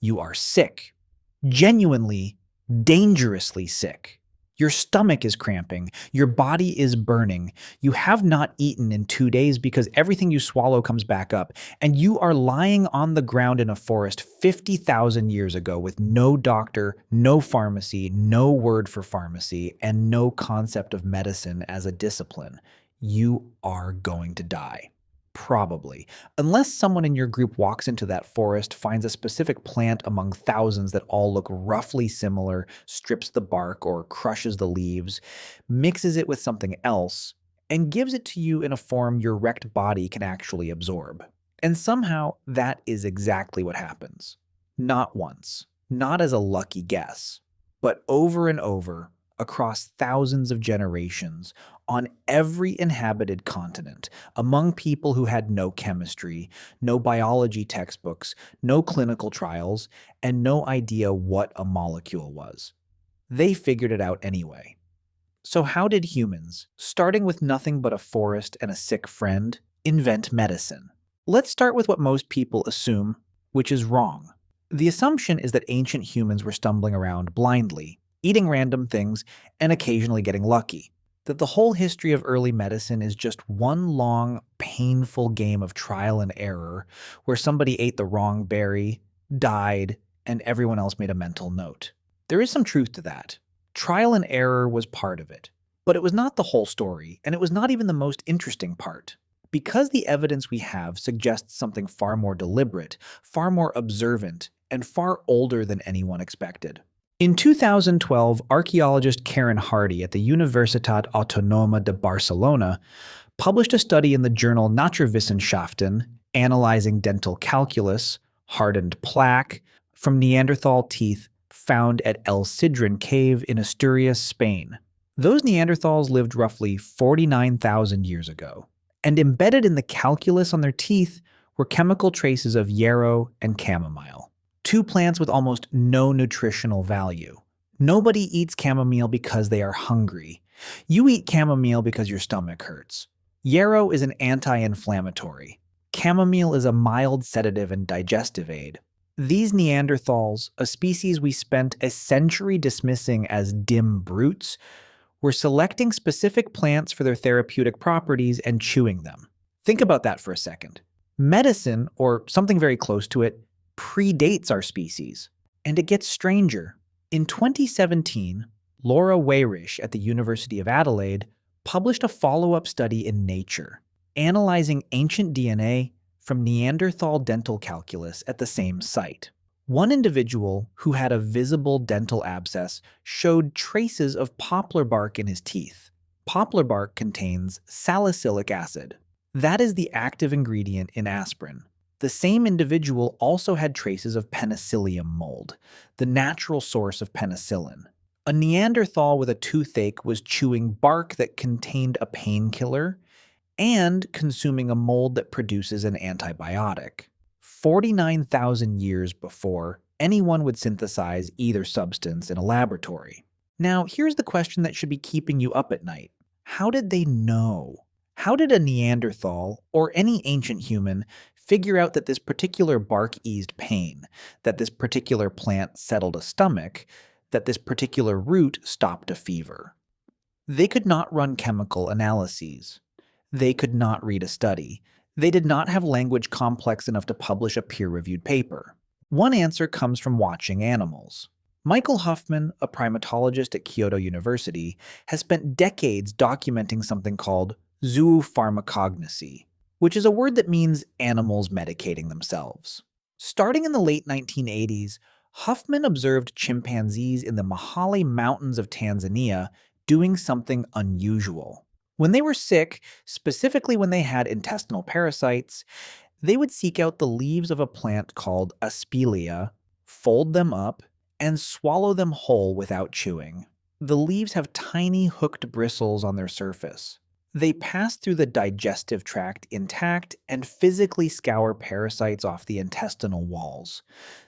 You are sick. Genuinely, dangerously sick. Your stomach is cramping. Your body is burning. You have not eaten in 2 days because everything you swallow comes back up. And you are lying on the ground in a forest 50,000 years ago with no doctor, no pharmacy, no word for pharmacy, and no concept of medicine as a discipline. You are going to die. Probably. Unless someone in your group walks into that forest, finds a specific plant among thousands that all look roughly similar, strips the bark or crushes the leaves, mixes it with something else, and gives it to you in a form your wrecked body can actually absorb. And somehow, that is exactly what happens. Not once, not as a lucky guess, but over and over, across thousands of generations, on every inhabited continent, among people who had no chemistry, no biology textbooks, no clinical trials, and no idea what a molecule was. They figured it out anyway. So how did humans, starting with nothing but a forest and a sick friend, invent medicine? Let's start with what most people assume, which is wrong. The assumption is that ancient humans were stumbling around blindly, eating random things, and occasionally getting lucky. That the whole history of early medicine is just one long, painful game of trial and error where somebody ate the wrong berry, died, and everyone else made a mental note. There is some truth to that. Trial and error was part of it, but it was not the whole story, and it was not even the most interesting part. Because the evidence we have suggests something far more deliberate, far more observant, and far older than anyone expected. In 2012, archaeologist Karen Hardy at the Universitat Autònoma de Barcelona published a study in the journal Naturwissenschaften analyzing dental calculus, hardened plaque, from Neanderthal teeth found at El Sidrón Cave in Asturias, Spain. Those Neanderthals lived roughly 49,000 years ago, and embedded in the calculus on their teeth were chemical traces of yarrow and chamomile, two plants with almost no nutritional value. Nobody eats chamomile because they are hungry. You eat chamomile because your stomach hurts. Yarrow is an anti-inflammatory. Chamomile is a mild sedative and digestive aid. These Neanderthals, a species we spent a century dismissing as dim brutes, were selecting specific plants for their therapeutic properties and chewing them. Think about that for a second. Medicine, or something very close to it, predates our species. And it gets stranger. In 2017, Laura Weyrich at the University of Adelaide published a follow-up study in Nature, analyzing ancient DNA from Neanderthal dental calculus at the same site. One individual who had a visible dental abscess showed traces of poplar bark in his teeth. Poplar bark contains salicylic acid. That is the active ingredient in aspirin. The same individual also had traces of Penicillium mold, the natural source of penicillin. A Neanderthal with a toothache was chewing bark that contained a painkiller and consuming a mold that produces an antibiotic. 49,000 years before anyone would synthesize either substance in a laboratory. Now, here's the question that should be keeping you up at night. How did they know? How did a Neanderthal, or any ancient human, figure out that this particular bark eased pain, that this particular plant settled a stomach, that this particular root stopped a fever? They could not run chemical analyses. They could not read a study. They did not have language complex enough to publish a peer-reviewed paper. One answer comes from watching animals. Michael Huffman, a primatologist at Kyoto University, has spent decades documenting something called zoopharmacognosy, which is a word that means animals medicating themselves. Starting in the late 1980s, Huffman observed chimpanzees in the Mahale Mountains of Tanzania doing something unusual. When they were sick, specifically when they had intestinal parasites, they would seek out the leaves of a plant called Aspelia, fold them up, and swallow them whole without chewing. The leaves have tiny hooked bristles on their surface. They pass through the digestive tract intact and physically scour parasites off the intestinal walls.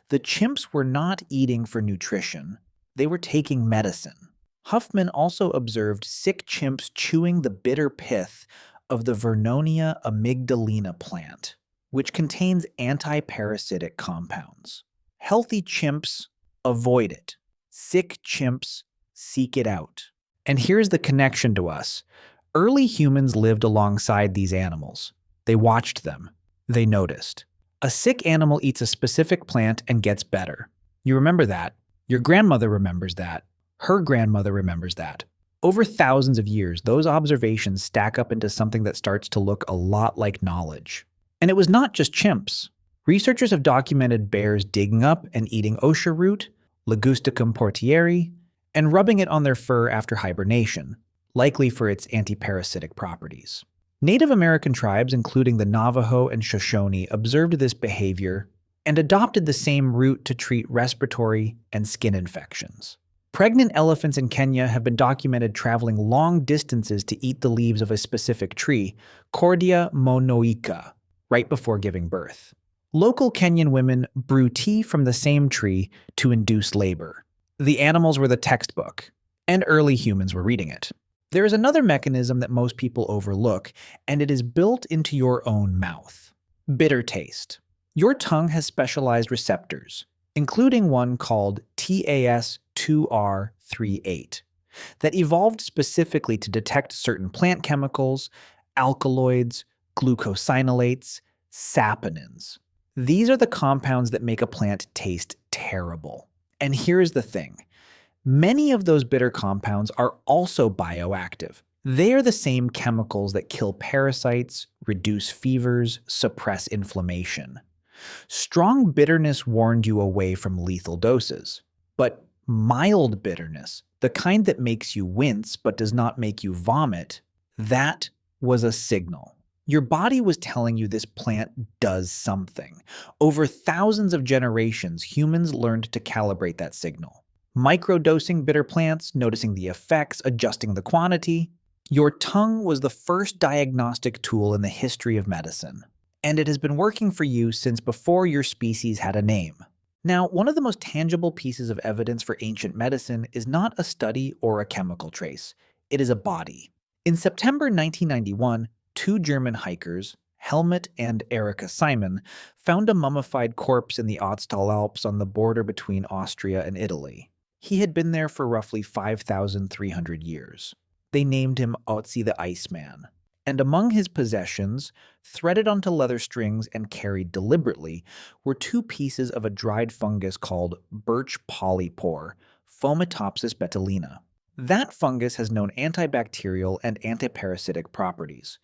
The chimps were not eating for nutrition. They were taking medicine. Huffman also observed sick chimps chewing the bitter pith of the Vernonia amygdalina plant, which contains antiparasitic compounds. Healthy chimps avoid it. Sick chimps seek it out. And here's the connection to us. Early humans lived alongside these animals. They watched them. They noticed. A sick animal eats a specific plant and gets better. You remember that. Your grandmother remembers that. Her grandmother remembers that. Over thousands of years, those observations stack up into something that starts to look a lot like knowledge. And it was not just chimps. Researchers have documented bears digging up and eating osha root, Ligusticum portieri, and rubbing it on their fur after hibernation, likely for its antiparasitic properties. Native American tribes, including the Navajo and Shoshone, observed this behavior and adopted the same root to treat respiratory and skin infections. Pregnant elephants in Kenya have been documented traveling long distances to eat the leaves of a specific tree, Cordia monoica, right before giving birth. Local Kenyan women brew tea from the same tree to induce labor. The animals were the textbook, and early humans were reading it. There is another mechanism that most people overlook, and it is built into your own mouth. Bitter taste. Your tongue has specialized receptors, including one called TAS2R38, that evolved specifically to detect certain plant chemicals, alkaloids, glucosinolates, saponins. These are the compounds that make a plant taste terrible. And here's the thing. Many of those bitter compounds are also bioactive. They are the same chemicals that kill parasites, reduce fevers, suppress inflammation. Strong bitterness warned you away from lethal doses. But mild bitterness, the kind that makes you wince but does not make you vomit, that was a signal. Your body was telling you this plant does something. Over thousands of generations, humans learned to calibrate that signal. Microdosing bitter plants, noticing the effects, adjusting the quantity. Your tongue was the first diagnostic tool in the history of medicine. And it has been working for you since before your species had a name. Now, one of the most tangible pieces of evidence for ancient medicine is not a study or a chemical trace. It is a body. In September 1991, two German hikers, Helmut and Erika Simon, found a mummified corpse in the Ötztal Alps on the border between Austria and Italy. He had been there for roughly 5,300 years. They named him Ötzi the Iceman. And among his possessions, threaded onto leather strings and carried deliberately, were two pieces of a dried fungus called birch polypore, Fomitopsis betulina. That fungus has known antibacterial and antiparasitic properties.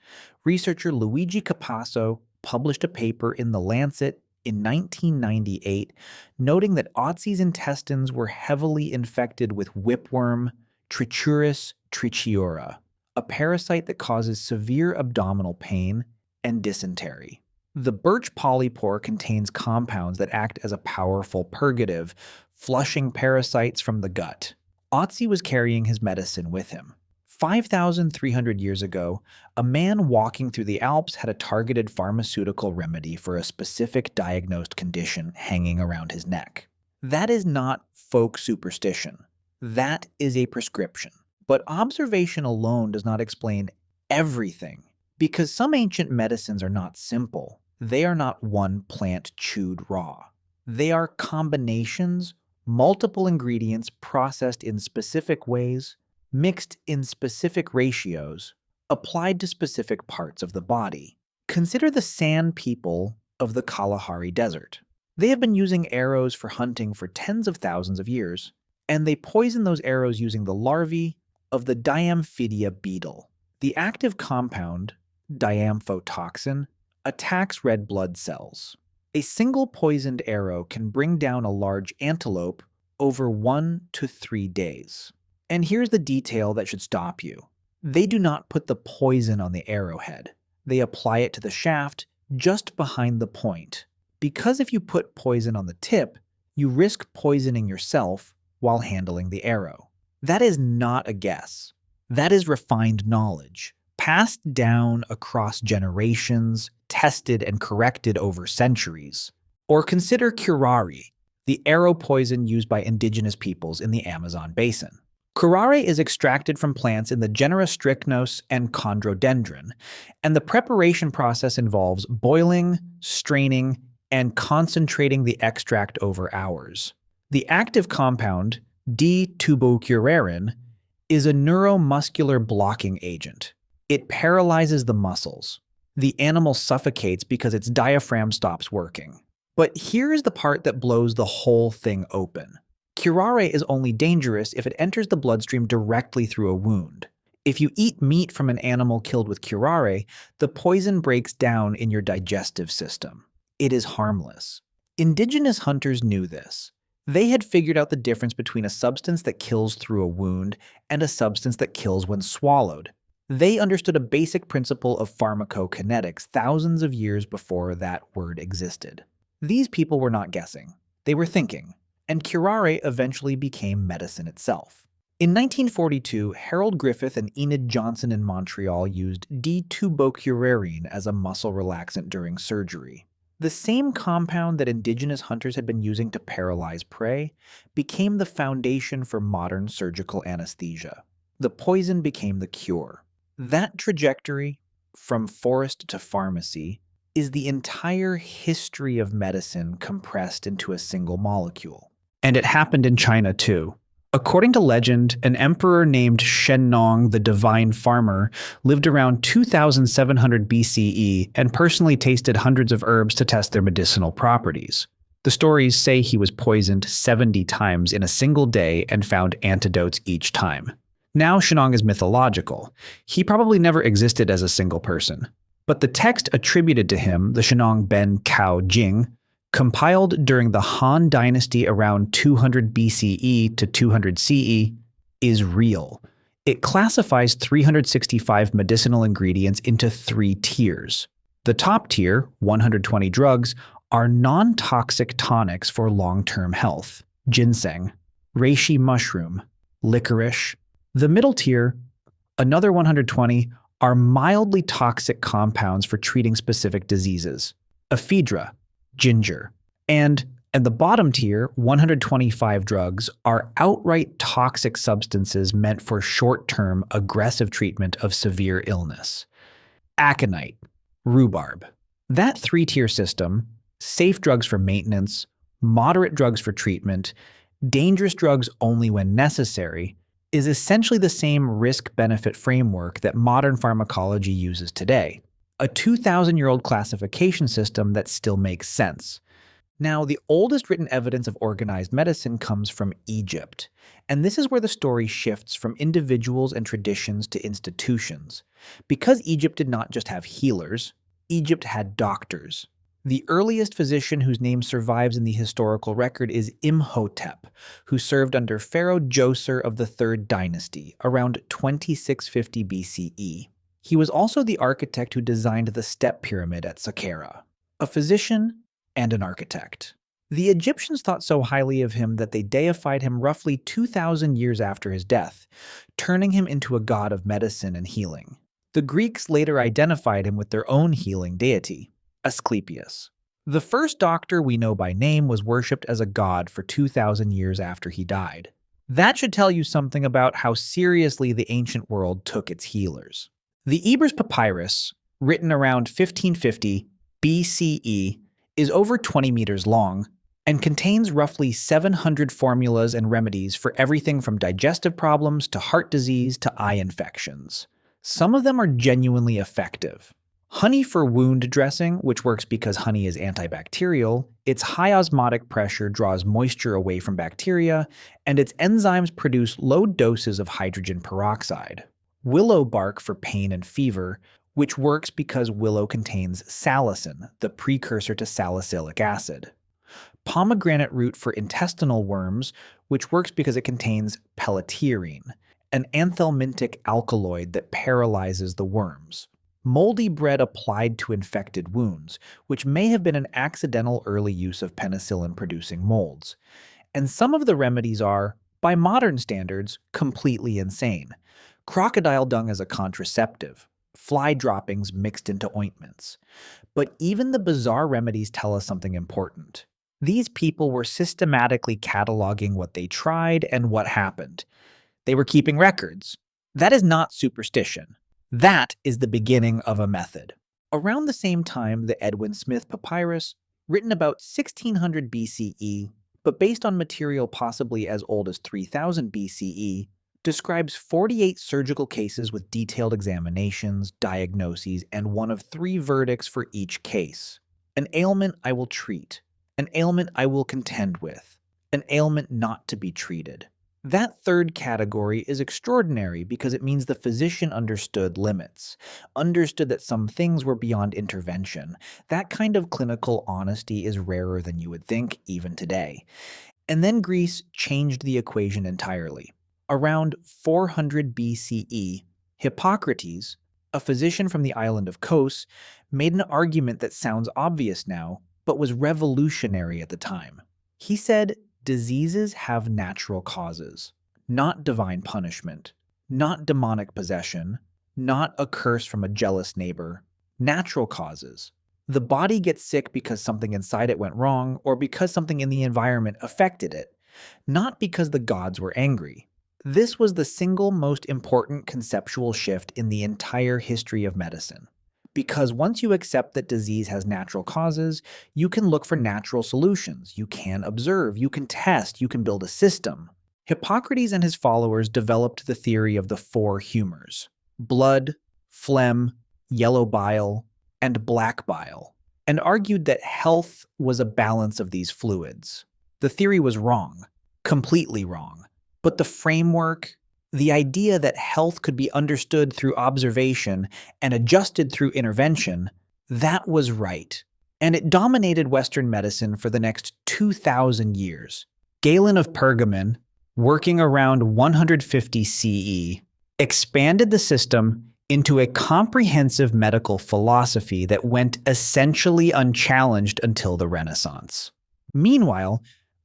Researcher Luigi Capasso published a paper in The Lancet in 1998, noting that Ötzi's intestines were heavily infected with whipworm Trichuris trichiura, a parasite that causes severe abdominal pain and dysentery. The birch polypore contains compounds that act as a powerful purgative, flushing parasites from the gut. Ötzi was carrying his medicine with him. 5,300 years ago, a man walking through the Alps had a targeted pharmaceutical remedy for a specific diagnosed condition hanging around his neck. That is not folk superstition. That is a prescription. But observation alone does not explain everything, because some ancient medicines are not simple. They are not one plant chewed raw. They are combinations, multiple ingredients processed in specific ways, mixed in specific ratios, applied to specific parts of the body. Consider the San people of the Kalahari Desert. They have been using arrows for hunting for tens of thousands of years, and they poison those arrows using the larvae of the Diamphidia beetle. The active compound, diamphotoxin, attacks red blood cells. A single poisoned arrow can bring down a large antelope over 1 to 3 days. And here's the detail that should stop you. They do not put the poison on the arrowhead. They apply it to the shaft just behind the point. Because if you put poison on the tip, you risk poisoning yourself while handling the arrow. That is not a guess. That is refined knowledge, passed down across generations, tested and corrected over centuries. Or consider curare, the arrow poison used by indigenous peoples in the Amazon basin. Curare is extracted from plants in the genera Strychnos and Chondrodendron, and the preparation process involves boiling, straining, and concentrating the extract over hours. The active compound, D-tubocurarin, is a neuromuscular blocking agent. It paralyzes the muscles. The animal suffocates because its diaphragm stops working. But here is the part that blows the whole thing open. Curare is only dangerous if it enters the bloodstream directly through a wound. If you eat meat from an animal killed with curare, the poison breaks down in your digestive system. It is harmless. Indigenous hunters knew this. They had figured out the difference between a substance that kills through a wound and a substance that kills when swallowed. They understood a basic principle of pharmacokinetics thousands of years before that word existed. These people were not guessing. They were thinking, and curare eventually became medicine itself. In 1942, Harold Griffith and Enid Johnson in Montreal used D-tubocurarin as a muscle relaxant during surgery. The same compound that indigenous hunters had been using to paralyze prey became the foundation for modern surgical anesthesia. The poison became the cure. That trajectory, from forest to pharmacy, is the entire history of medicine compressed into a single molecule. And it happened in China too. According to legend, an emperor named Shennong the Divine Farmer lived around 2700 BCE and personally tasted hundreds of herbs to test their medicinal properties. The stories say he was poisoned 70 times in a single day and found antidotes each time. Now Shennong is mythological. He probably never existed as a single person. But the text attributed to him, the Shennong Ben Cao Jing, compiled during the Han Dynasty around 200 BCE to 200 CE, is real. It classifies 365 medicinal ingredients into 3 tiers. The top tier, 120 drugs, are non-toxic tonics for long-term health: ginseng, reishi mushroom, licorice. The middle tier, another 120, are mildly toxic compounds for treating specific diseases: ephedra, ginger. And the bottom tier, 125 drugs, are outright toxic substances meant for short-term aggressive treatment of severe illness: aconite, rhubarb. That 3-tier system, safe drugs for maintenance, moderate drugs for treatment, dangerous drugs only when necessary, is essentially the same risk-benefit framework that modern pharmacology uses today, a 2,000-year-old classification system that still makes sense. Now, the oldest written evidence of organized medicine comes from Egypt, and this is where the story shifts from individuals and traditions to institutions. Because Egypt did not just have healers, Egypt had doctors. The earliest physician whose name survives in the historical record is Imhotep, who served under Pharaoh Djoser of the Third Dynasty, around 2650 BCE. He was also the architect who designed the step pyramid at Saqqara, a physician and an architect. The Egyptians thought so highly of him that they deified him roughly 2,000 years after his death, turning him into a god of medicine and healing. The Greeks later identified him with their own healing deity, Asclepius. The first doctor we know by name was worshipped as a god for 2,000 years after he died. That should tell you something about how seriously the ancient world took its healers. The Ebers Papyrus, written around 1550 BCE, is over 20 meters long and contains roughly 700 formulas and remedies for everything from digestive problems to heart disease to eye infections. Some of them are genuinely effective. Honey for wound dressing, which works because honey is antibacterial, its high osmotic pressure draws moisture away from bacteria, and its enzymes produce low doses of hydrogen peroxide. Willow bark for pain and fever, which works because willow contains salicin, the precursor to salicylic acid. Pomegranate root for intestinal worms, which works because it contains pelliterine, an anthelmintic alkaloid that paralyzes the worms. Moldy bread applied to infected wounds, which may have been an accidental early use of penicillin-producing molds. And some of the remedies are, by modern standards, completely insane. Crocodile dung as a contraceptive, fly droppings mixed into ointments. But even the bizarre remedies tell us something important. These people were systematically cataloging what they tried and what happened. They were keeping records. That is not superstition. That is the beginning of a method. Around the same time, the Edwin Smith Papyrus, written about 1600 BCE, but based on material possibly as old as 3000 BCE, describes 48 surgical cases with detailed examinations, diagnoses, and one of three verdicts for each case. An ailment I will treat, an ailment I will contend with, an ailment not to be treated. That third category is extraordinary because it means the physician understood limits, understood that some things were beyond intervention. That kind of clinical honesty is rarer than you would think, even today. And then Greece changed the equation entirely. Around 400 BCE, Hippocrates, a physician from the island of Kos, made an argument that sounds obvious now, but was revolutionary at the time. He said, diseases have natural causes, not divine punishment, not demonic possession, not a curse from a jealous neighbor, natural causes. The body gets sick because something inside it went wrong or because something in the environment affected it, not because the gods were angry. This was the single most important conceptual shift in the entire history of medicine. Because once you accept that disease has natural causes, you can look for natural solutions, you can observe, you can test, you can build a system. Hippocrates and his followers developed the theory of the four humors: blood, phlegm, yellow bile, and black bile, and argued that health was a balance of these fluids. The theory was wrong, completely wrong, but the framework, the idea that health could be understood through observation and adjusted through intervention, that was right. And it dominated Western medicine for the next 2,000 years. Galen of Pergamon, working around 150 CE, expanded the system into a comprehensive medical philosophy that went essentially unchallenged until the Renaissance. Meanwhile,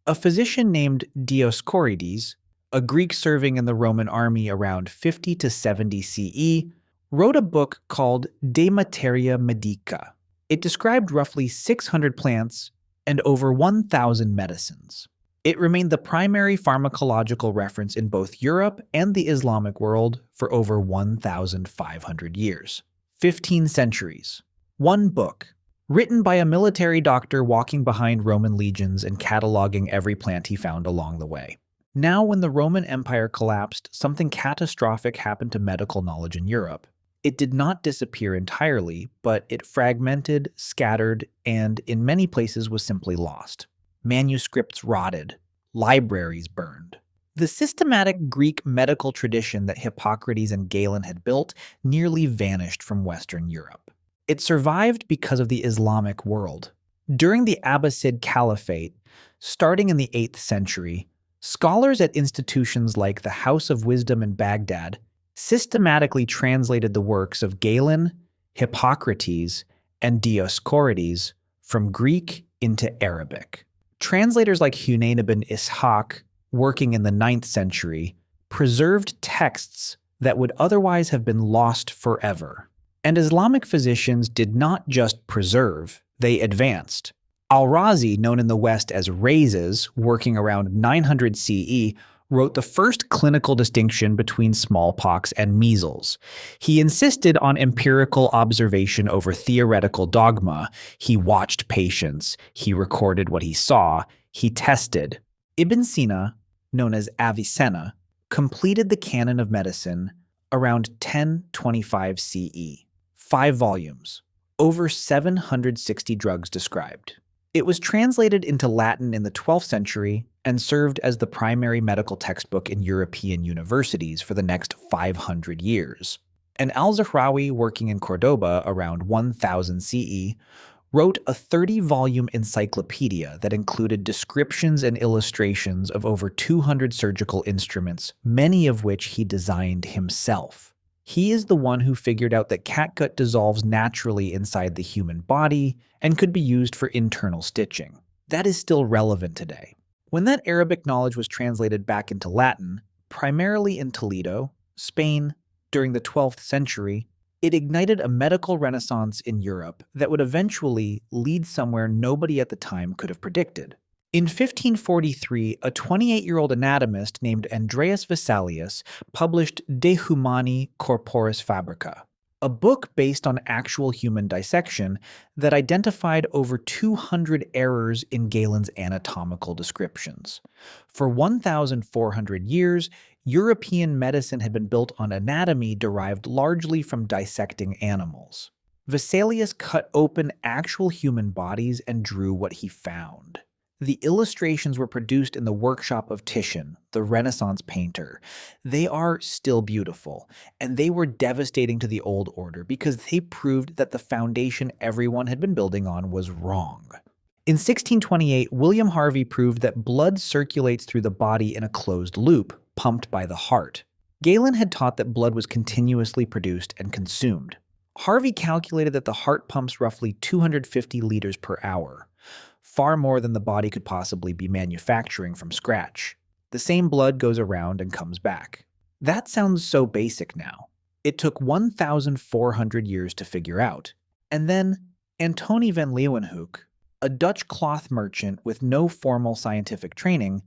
a physician named Dioscorides, a Greek serving in the Roman army around 50 to 70 CE, wrote a book called De Materia Medica. It described roughly 600 plants and over 1,000 medicines. It remained the primary pharmacological reference in both Europe and the Islamic world for over 1,500 years. 15 centuries. One book, written by a military doctor walking behind Roman legions and cataloging every plant he found along the way. Now, when the Roman Empire collapsed, something catastrophic happened to medical knowledge in Europe. It did not disappear entirely, but it fragmented, scattered, and in many places was simply lost. Manuscripts rotted, libraries burned. The systematic Greek medical tradition that Hippocrates and Galen had built nearly vanished from Western Europe. It survived because of the Islamic world. During the Abbasid Caliphate, starting in the 8th century, scholars at institutions like the House of Wisdom in Baghdad systematically translated the works of Galen, Hippocrates, and Dioscorides from Greek into Arabic. Translators like Hunayn ibn Ishaq, working in the 9th century, preserved texts that would otherwise have been lost forever. And Islamic physicians did not just preserve, they advanced. Al-Razi, known in the West as Rhazes, working around 900 CE, wrote the first clinical distinction between smallpox and measles. He insisted on empirical observation over theoretical dogma. He watched patients. He recorded what he saw. He tested. Ibn Sina, known as Avicenna, completed the canon of medicine around 1025 CE. 5 volumes, over 760 drugs described. It was translated into Latin in the 12th century and served as the primary medical textbook in European universities for the next 500 years. And al-Zahrawi, working in Cordoba around 1000 CE, wrote a 30-volume encyclopedia that included descriptions and illustrations of over 200 surgical instruments, many of which he designed himself. He is the one who figured out that catgut dissolves naturally inside the human body and could be used for internal stitching. That is still relevant today. When that Arabic knowledge was translated back into Latin, primarily in Toledo, Spain, during the 12th century, it ignited a medical renaissance in Europe that would eventually lead somewhere nobody at the time could have predicted. In 1543, a 28-year-old anatomist named Andreas Vesalius published De Humani Corporis Fabrica. a book based on actual human dissection that identified over 200 errors in Galen's anatomical descriptions. For 1,400 years, European medicine had been built on anatomy derived largely from dissecting animals. Vesalius cut open actual human bodies and drew what he found. The illustrations were produced in the workshop of Titian, the Renaissance painter. They are still beautiful, and they were devastating to the old order because they proved that the foundation everyone had been building on was wrong. In 1628, William Harvey proved that blood circulates through the body in a closed loop, pumped by the heart. Galen had taught that blood was continuously produced and consumed. Harvey calculated that the heart pumps roughly 250 liters per hour, far more than the body could possibly be manufacturing from scratch. The same blood goes around and comes back. That sounds so basic now. It took 1,400 years to figure out. And then Antony van Leeuwenhoek, a Dutch cloth merchant with no formal scientific training,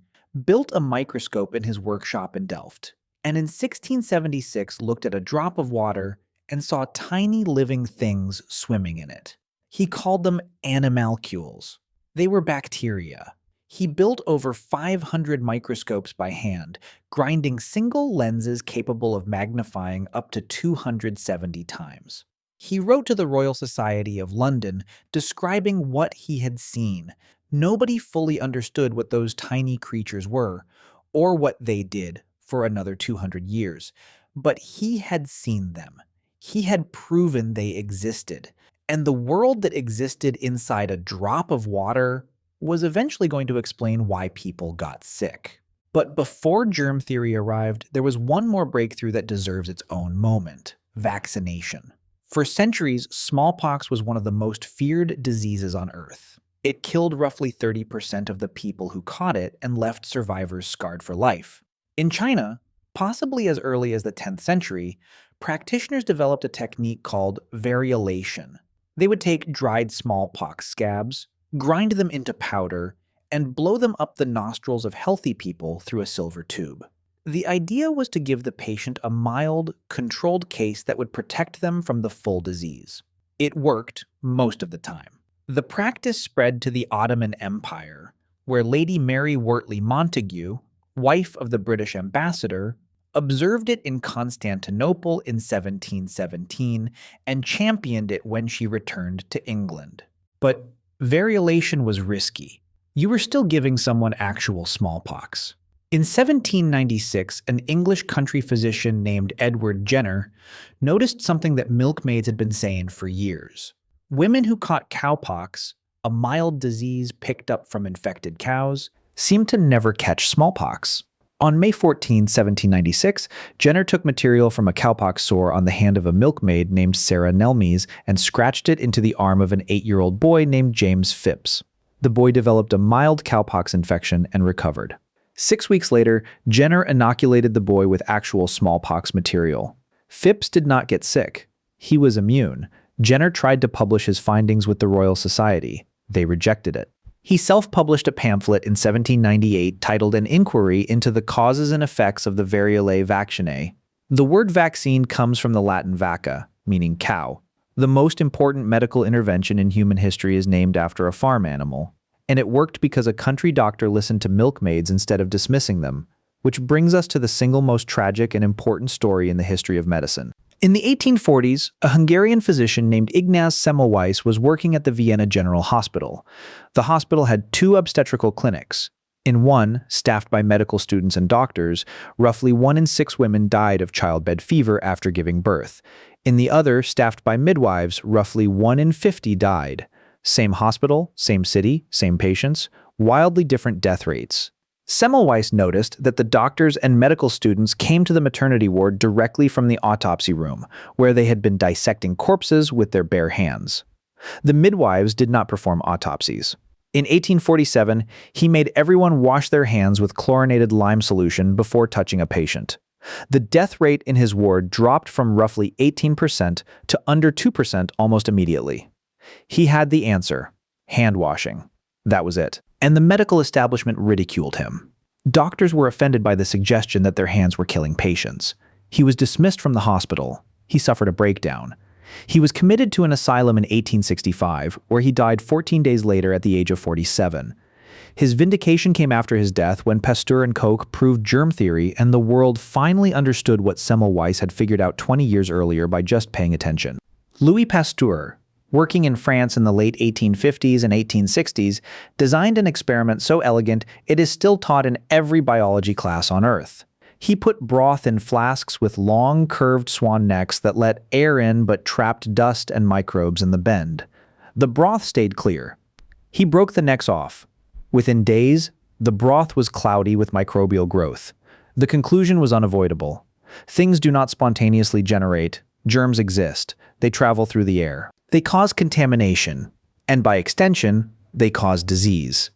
built a microscope in his workshop in Delft, and in 1676 looked at a drop of water and saw tiny living things swimming in it. He called them animalcules. They were bacteria. He built over 500 microscopes by hand, grinding single lenses capable of magnifying up to 270 times. He wrote to the Royal Society of London describing what he had seen. Nobody fully understood what those tiny creatures were, or what they did for another 200 years, but he had seen them. He had proven they existed, and the world that existed inside a drop of water was eventually going to explain why people got sick. But before germ theory arrived, there was one more breakthrough that deserves its own moment: vaccination. For centuries, smallpox was one of the most feared diseases on Earth. It killed roughly 30% of the people who caught it and left survivors scarred for life. In China, possibly as early as the 10th century, practitioners developed a technique called variolation. They would take dried smallpox scabs, grind them into powder, and blow them up the nostrils of healthy people through a silver tube. The idea was to give the patient a mild, controlled case that would protect them from the full disease. It worked most of the time. The practice spread to the Ottoman Empire, where Lady Mary Wortley Montagu, wife of the British ambassador, observed it in Constantinople in 1717 and championed it when she returned to England. But variolation was risky. You were still giving someone actual smallpox. In 1796, an English country physician named Edward Jenner noticed something that milkmaids had been saying for years. Women who caught cowpox, a mild disease picked up from infected cows, seemed to never catch smallpox. On May 14, 1796, Jenner took material from a cowpox sore on the hand of a milkmaid named Sarah Nelmes and scratched it into the arm of an 8-year-old boy named James Phipps. The boy developed a mild cowpox infection and recovered. 6 weeks later, Jenner inoculated the boy with actual smallpox material. Phipps did not get sick. He was immune. Jenner tried to publish his findings with the Royal Society. They rejected it. He self-published a pamphlet in 1798 titled An Inquiry into the Causes and Effects of the Variolae Vaccinae. The word vaccine comes from the Latin vacca, meaning cow. The most important medical intervention in human history is named after a farm animal. And it worked because a country doctor listened to milkmaids instead of dismissing them, which brings us to the single most tragic and important story in the history of medicine. In the 1840s, a Hungarian physician named Ignaz Semmelweis was working at the Vienna General Hospital. The hospital had 2 obstetrical clinics. In one, staffed by medical students and doctors, roughly 1 in 6 women died of childbed fever after giving birth. In the other, staffed by midwives, roughly 1 in 50 died. Same hospital, same city, same patients, wildly different death rates. Semmelweis noticed that the doctors and medical students came to the maternity ward directly from the autopsy room, where they had been dissecting corpses with their bare hands. The midwives did not perform autopsies. In 1847, he made everyone wash their hands with chlorinated lime solution before touching a patient. The death rate in his ward dropped from roughly 18% to under 2% almost immediately. He had the answer: handwashing. That was it. And the medical establishment ridiculed him. Doctors were offended by the suggestion that their hands were killing patients. He was dismissed from the hospital. He suffered a breakdown. He was committed to an asylum in 1865, where he died 14 days later at the age of 47. His vindication came after his death when Pasteur and Koch proved germ theory and the world finally understood what Semmelweis had figured out 20 years earlier by just paying attention. Louis Pasteur, working in France in the late 1850s and 1860s, designed an experiment so elegant it is still taught in every biology class on Earth. He put broth in flasks with long, curved swan necks that let air in but trapped dust and microbes in the bend. The broth stayed clear. He broke the necks off. Within days, the broth was cloudy with microbial growth. The conclusion was unavoidable. Things do not spontaneously generate. Germs exist. They travel through the air. They cause contamination, and by extension, they cause disease.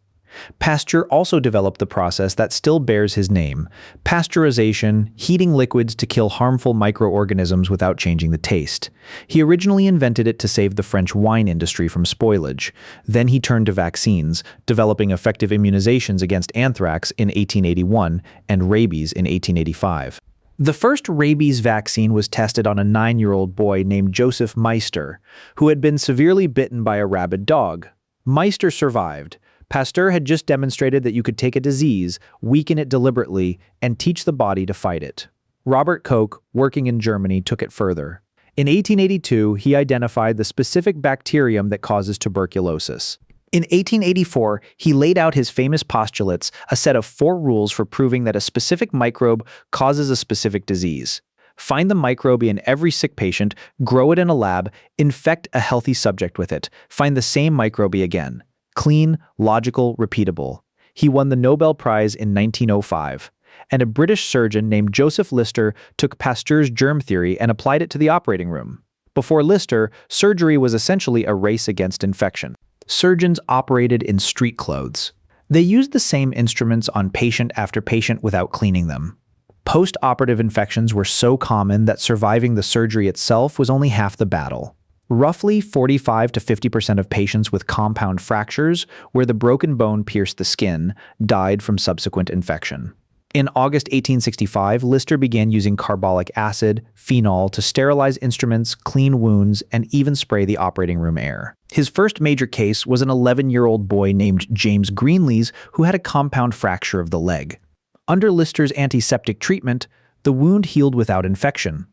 Pasteur also developed the process that still bears his name: pasteurization, heating liquids to kill harmful microorganisms without changing the taste. He originally invented it to save the French wine industry from spoilage. Then he turned to vaccines, developing effective immunizations against anthrax in 1881 and rabies in 1885. The first rabies vaccine was tested on a 9-year-old boy named Joseph Meister, who had been severely bitten by a rabid dog. Meister survived. Pasteur had just demonstrated that you could take a disease, weaken it deliberately, and teach the body to fight it. Robert Koch, working in Germany, took it further. In 1882, he identified the specific bacterium that causes tuberculosis. In 1884, he laid out his famous postulates, a set of 4 rules for proving that a specific microbe causes a specific disease. Find the microbe in every sick patient, grow it in a lab, infect a healthy subject with it, find the same microbe again. Clean, logical, repeatable. He won the Nobel Prize in 1905. And a British surgeon named Joseph Lister took Pasteur's germ theory and applied it to the operating room. Before Lister, surgery was essentially a race against infection. Surgeons operated in street clothes. They used the same instruments on patient after patient without cleaning them. Post-operative infections were so common that surviving the surgery itself was only half the battle. Roughly 45 to 50% of patients with compound fractures, where the broken bone pierced the skin, died from subsequent infection. In August 1865, Lister began using carbolic acid, phenol to sterilize instruments, clean wounds, and even spray the operating room air. His first major case was an 11-year-old boy named James Greenlees who had a compound fracture of the leg. Under Lister's antiseptic treatment, the wound healed without infection.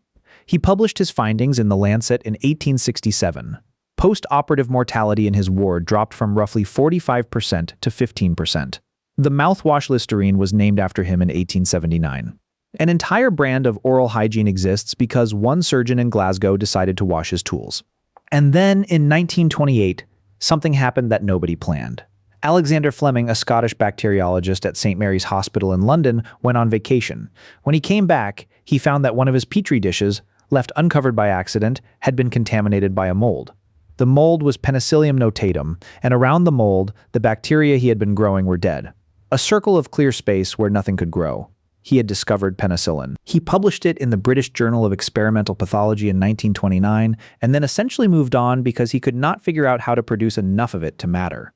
He published his findings in The Lancet in 1867. Post-operative mortality in his ward dropped from roughly 45% to 15%. The mouthwash Listerine was named after him in 1879. An entire brand of oral hygiene exists because one surgeon in Glasgow decided to wash his tools. And then, in 1928, something happened that nobody planned. Alexander Fleming, a Scottish bacteriologist at St. Mary's Hospital in London, went on vacation. When he came back, he found that one of his petri dishes, left uncovered by accident, had been contaminated by a mold. The mold was Penicillium notatum, and around the mold, the bacteria he had been growing were dead. A circle of clear space where nothing could grow. He had discovered penicillin. He published it in the British Journal of Experimental Pathology in 1929, and then essentially moved on because he could not figure out how to produce enough of it to matter.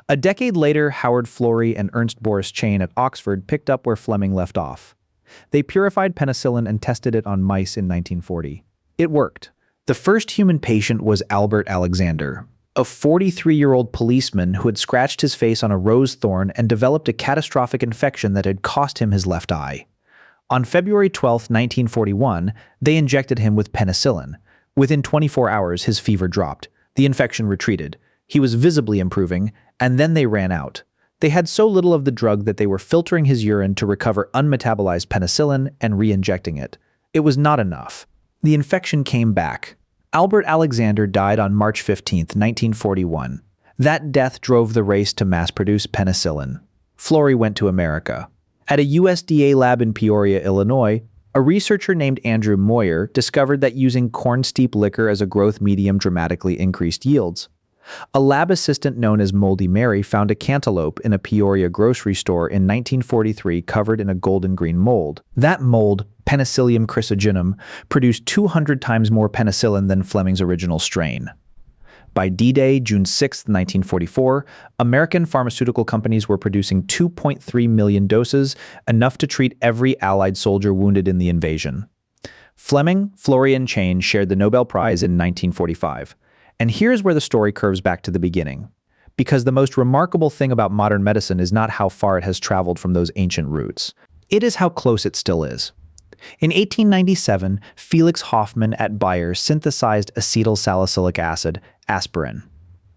A decade later, Howard Florey and Ernst Boris Chain at Oxford picked up where Fleming left off. They purified penicillin and tested it on mice in 1940. It worked. The first human patient was Albert Alexander, a 43-year-old policeman who had scratched his face on a rose thorn and developed a catastrophic infection that had cost him his left eye. On February 12, 1941, they injected him with penicillin. Within 24 hours, his fever dropped. The infection retreated. He was visibly improving, and then they ran out. They had so little of the drug that they were filtering his urine to recover unmetabolized penicillin and re-injecting it. It was not enough. The infection came back. Albert Alexander died on March 15, 1941. That death drove the race to mass-produce penicillin. Florey went to America. At a USDA lab in Peoria, Illinois, a researcher named Andrew Moyer discovered that using corn steep liquor as a growth medium dramatically increased yields. A lab assistant known as Moldy Mary found a cantaloupe in a Peoria grocery store in 1943 covered in a golden green mold. That mold, Penicillium chrysogenum, produced 200 times more penicillin than Fleming's original strain. By D-Day, June 6, 1944, American pharmaceutical companies were producing 2.3 million doses, enough to treat every Allied soldier wounded in the invasion. Fleming, Florian Chain shared the Nobel Prize in 1945. And here's where the story curves back to the beginning. Because the most remarkable thing about modern medicine is not how far it has traveled from those ancient roots. It is how close it still is. In 1897, Felix Hoffmann at Bayer synthesized acetyl salicylic acid, aspirin,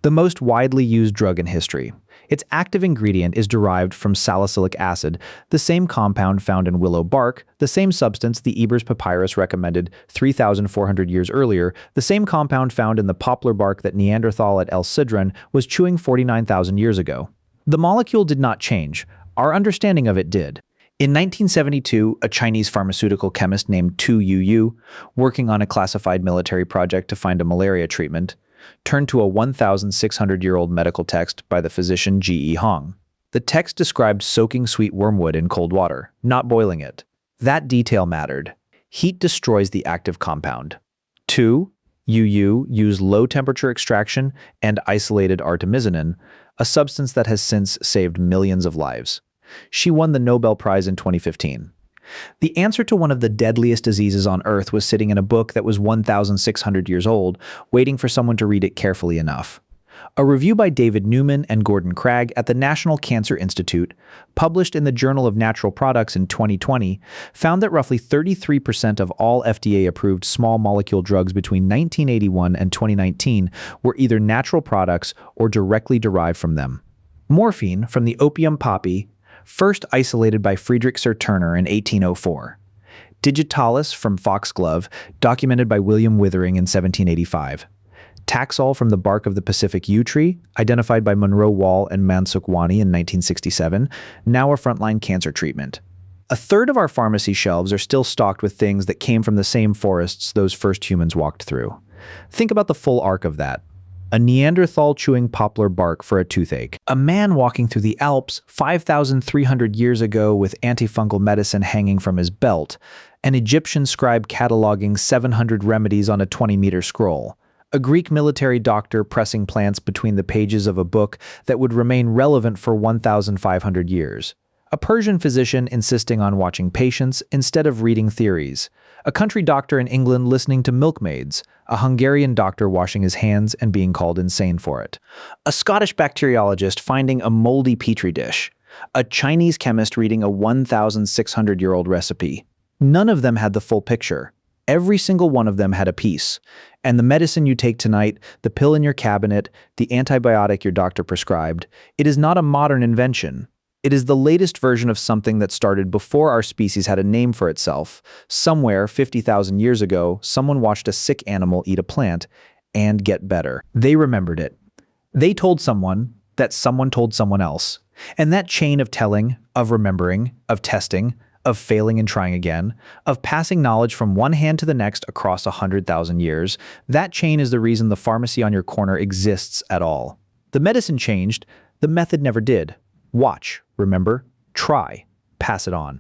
the most widely used drug in history. Its active ingredient is derived from salicylic acid, the same compound found in willow bark, the same substance the Ebers Papyrus recommended 3,400 years earlier, the same compound found in the poplar bark that Neanderthal at El Sidron was chewing 49,000 years ago. The molecule did not change. Our understanding of it did. In 1972, a Chinese pharmaceutical chemist named Tu Yu, working on a classified military project to find a malaria treatment, turned to a 1,600-year-old medical text by the physician G.E. Hong. The text described soaking sweet wormwood in cold water, not boiling it. That detail mattered. Heat destroys the active compound. Tu Yu used low-temperature extraction and isolated artemisinin, a substance that has since saved millions of lives. She won the Nobel Prize in 2015. The answer to one of the deadliest diseases on Earth was sitting in a book that was 1,600 years old, waiting for someone to read it carefully enough. A review by David Newman and Gordon Cragg at the National Cancer Institute, published in the Journal of Natural Products in 2020, found that roughly 33% of all FDA-approved small molecule drugs between 1981 and 2019 were either natural products or directly derived from them. Morphine, from the opium poppy, first isolated by Friedrich Serturner in 1804. Digitalis from foxglove, documented by William Withering in 1785. Taxol from the bark of the Pacific yew tree, identified by Monroe Wall and Mansukhwani in 1967, now a frontline cancer treatment. A third of our pharmacy shelves are still stocked with things that came from the same forests those first humans walked through. Think about the full arc of that. A Neanderthal chewing poplar bark for a toothache. A man walking through the Alps 5,300 years ago with antifungal medicine hanging from his belt. An Egyptian scribe cataloging 700 remedies on a 20-meter scroll. A Greek military doctor pressing plants between the pages of a book that would remain relevant for 1,500 years. A Persian physician insisting on watching patients instead of reading theories. A country doctor in England listening to milkmaids. A Hungarian doctor washing his hands and being called insane for it. A Scottish bacteriologist finding a moldy petri dish. A Chinese chemist reading a 1,600-year-old recipe. None of them had the full picture. Every single one of them had a piece. And the medicine you take tonight, the pill in your cabinet, the antibiotic your doctor prescribed, it is not a modern invention. It is the latest version of something that started before our species had a name for itself. Somewhere, 50,000 years ago, someone watched a sick animal eat a plant and get better. They remembered it. They told someone that someone told someone else. And that chain of telling, of remembering, of testing, of failing and trying again, of passing knowledge from one hand to the next across 100,000 years, that chain is the reason the pharmacy on your corner exists at all. The medicine changed, the method never did. Watch, remember, try, pass it on.